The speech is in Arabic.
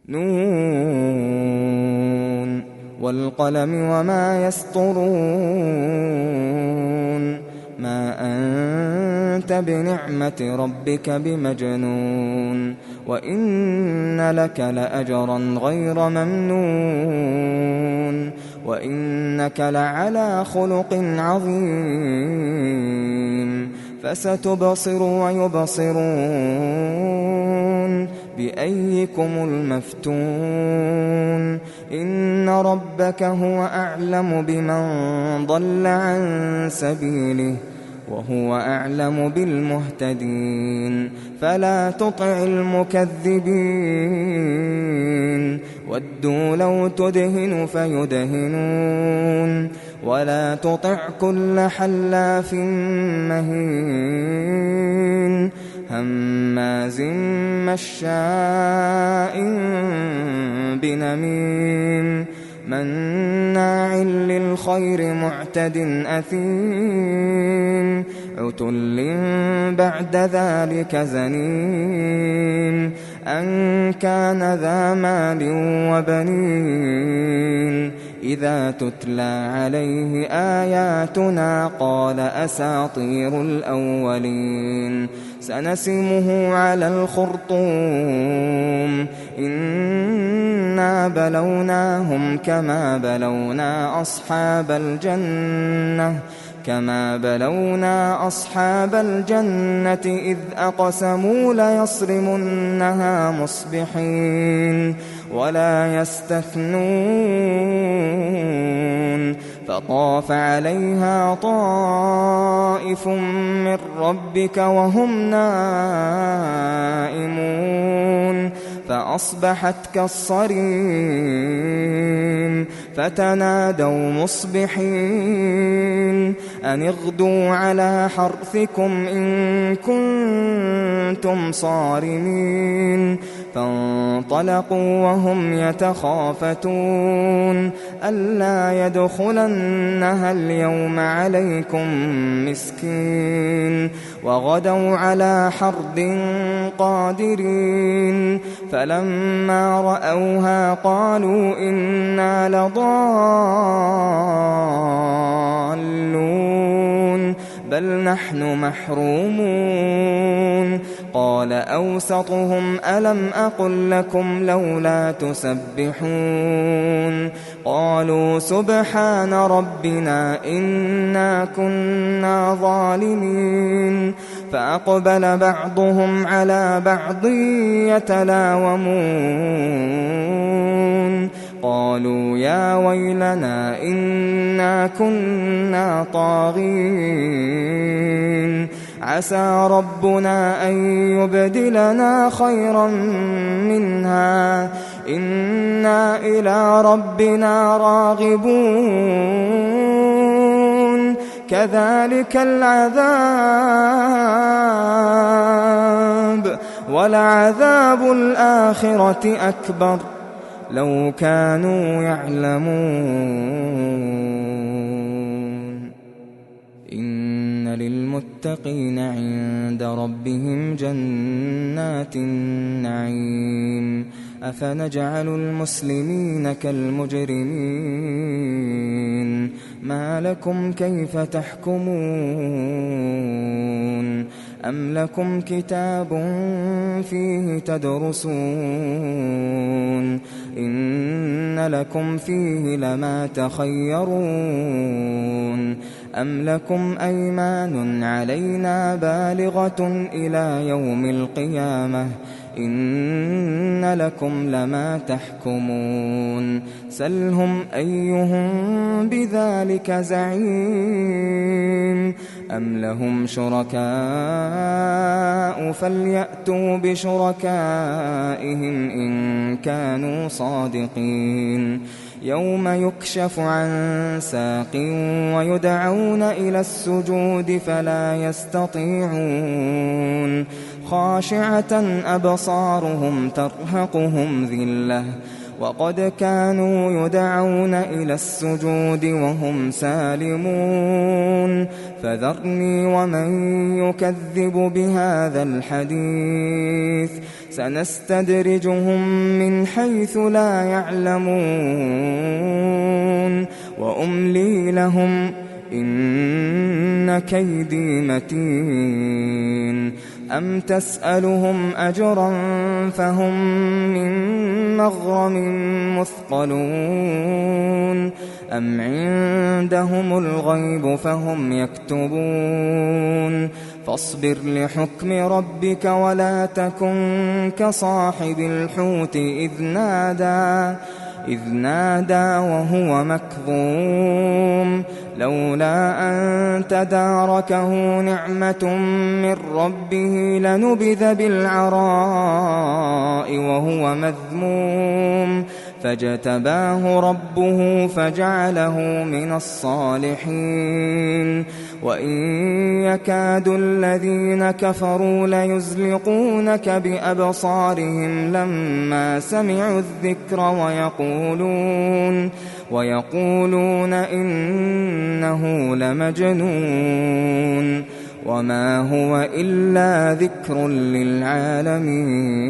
نون والقلم وما يسطرون ما أنت بنعمة ربك بمجنون وإن لك لأجرا غير ممنون وإنك لعلى خلق عظيم فستبصر ويبصرون بأيكم المفتون إن ربك هو أعلم بمن ضل عن سبيله وهو أعلم بالمهتدين فلا تطع المكذبين ودوا لو تدهن فيدهنون ولا تطع كل حلاف مهين هماز مشاء بنميم مناع للخير معتد أثيم عتل بعد ذلك زنيم أن كان ذا مال وبنين إذا تتلى عليه آياتنا قال أساطير الأولين سنسمه على الخرطوم إنا بلوناهم كما بلونا أصحاب الجنة إذ أقسموا ليصرمنها مصبحين ولا يستثنون فطاف عليها طائف من ربك وهم نائمون فأصبحت كالصريم فتنادوا مصبحين أن اغدوا على حرثكم إن كنتم صارمين فانطلقوا وهم يتخافتون ألا يدخلنها اليوم عليكم مسكين وغدوا على حرد قادرين فلما رأوها قالوا إنا لضالون بل نحن محرومون قال أوسطهم ألم أقل لكم لولا تسبحون قالوا سبحان ربنا إنا كنا ظالمين فأقبل بعضهم على بعض يتلاومون قالوا يا ويلنا إنا كنا طاغين عسى ربنا أن يبدلنا خيرا منها إنا إلى ربنا راغبون كذلك العذاب ولعذاب الآخرة أكبر لو كانوا يعلمون إن للمتقين عند ربهم جنات النعيم أفنجعل المسلمين كالمجرمين ما لكم كيف تحكمون أم لكم كتاب فيه تدرسون إن لكم فيه لما تخيرون أم لكم أيمان علينا بالغة إلى يوم القيامة إن لكم لما تحكمون سلهم أيهم بذلك زعيم أم لهم شركاء فليأتوا بشركائهم إن كانوا صادقين يوم يكشف عن ساق ويدعون إلى السجود فلا يستطيعون خاشعة أبصارهم ترهقهم ذلة وقد كانوا يدعون إلى السجود وهم سالمون فذرني ومن يكذب بهذا الحديث سنستدرجهم من حيث لا يعلمون وأملي لهم إن كيدي متين أم تسألهم أجرا فهم من مغرم مثقلون أم عندهم الغيب فهم يكتبون فاصبر لحكم ربك ولا تكن كصاحب الحوت إذ نادى وهو مكظوم لولا أن تداركه نعمة من ربه لنبذ بالعراء وهو مذموم فاجتباه ربه فجعله من الصالحين وإن يكاد الذين كفروا ليزلقونك بأبصارهم لما سمعوا الذكر ويقولون إنه لمجنون وما هو إلا ذكر للعالمين.